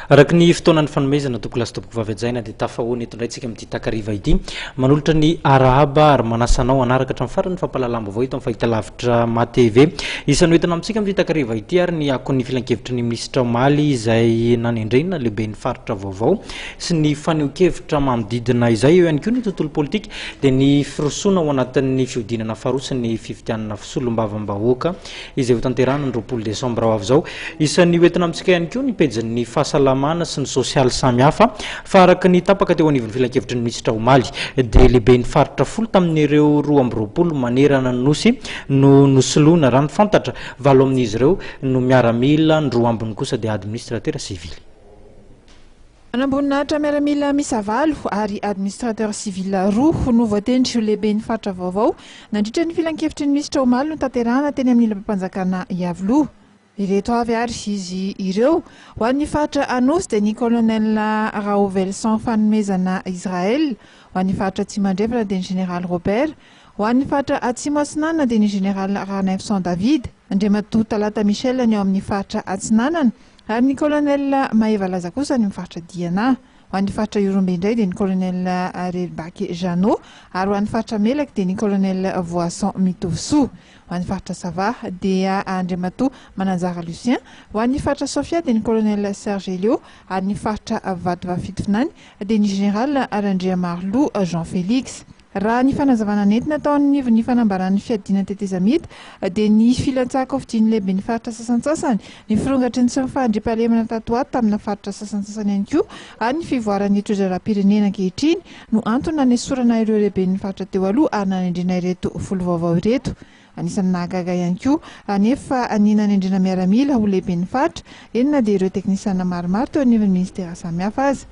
Araka ny fotoanan'ny fanomezana toko lasa topoko vavy-ajaina dia tafahoana eto indray tsika amin'ity takariva ity manolotra ny arahaba ary manasanao anaraka hatramin'ny farany fampalalam-baovao eto amin'ny fahitalavitra ma-TV isany hoentina amintsika amin'ity takariva ity ary ny akon'ny filankevitry ny ministra omaly izay nanendrena Lehiben Ny Faritra vaovao sy ny faneho-kevitra manodidina izay eo ihany koa ny tontolo politika dia ny firosoana ao anatin'ny fiodinana faharoa sy ny fifidianana fisolom-bavam-bahoaka izay ho tanterahana ny 20 Desambra ho avy izao isany hoentina amintsika ihany koa ny pejin'ny fahasalamana sy ny sosialy samihafa fa araka ny tapaka teo anivon'ny filankevitry ny ministra omaly dia Lehiben Ny Faritra folo tamin'ireo 2 manerana nosy no nosoloina raha ny fantatra 7 amin'izy ireo no miaramila ny 2 ambiny kosa dia administratera sivily. Anambonina miaramila misavalo ary administratera sivily 2 no voatendry Lehiben Ny Faritra vaovao nandritra ny filankevitry ny ministra omaly no tanterahana teny amin'ny ila-mpanjakana Iavoloha. Ireto avy ary izy ireo ho an'ny faritra anosy dia ny colonel Raovelson fanomezana Israel, ho an'ny faritra Atsimandrefana dia ny général Robert, ho an'ny faritra Atsimo Atsinanana dia ny général Ranefson David, Andriamatoa Talata Michel ny ao amin'ny faritra Atsinanana ary ny colonel Maeva Laza kosa ny faritra Diana. Ho an'ny faritra Yorombe indray dia ny colonel Rebake Janot ary ho an'ny faritra Melaka dia ny colonel Voason Mitovsoa. Ho an'ny faritra Sava dia Andriamatoa Mananjara Lucien, ho an'ny faritra Sofia dia ny colonel Serge Elio ary ny faritra Vadova Fitofinany dia ny général Arandrea Marlou Jean Félix. Raha ny fanazavana nentina taon'ny ny fanambaran'ny fiadina tetezamita dia ny filantsako fidian'ny Lehiben Ny Faritra sasantsasany ny firongatry ny sy ny fandriam-pahalemana tato ato tamina faritra sasantsasany ihany koa ary ny fivoaran'ny trozara-pirenena ankehitriny no antony nanesorana ireo Lehiben Ny Faritra teo aloha ary nanendrina ireto folo vaovao ireto. Anisan'ny nahagaga ihany koa anefa ny nanendrina miaramila ho Lehiben Ny Faritra enina dia ireo teknisiana maromaro teo anivon'ny ministera samihafa azy.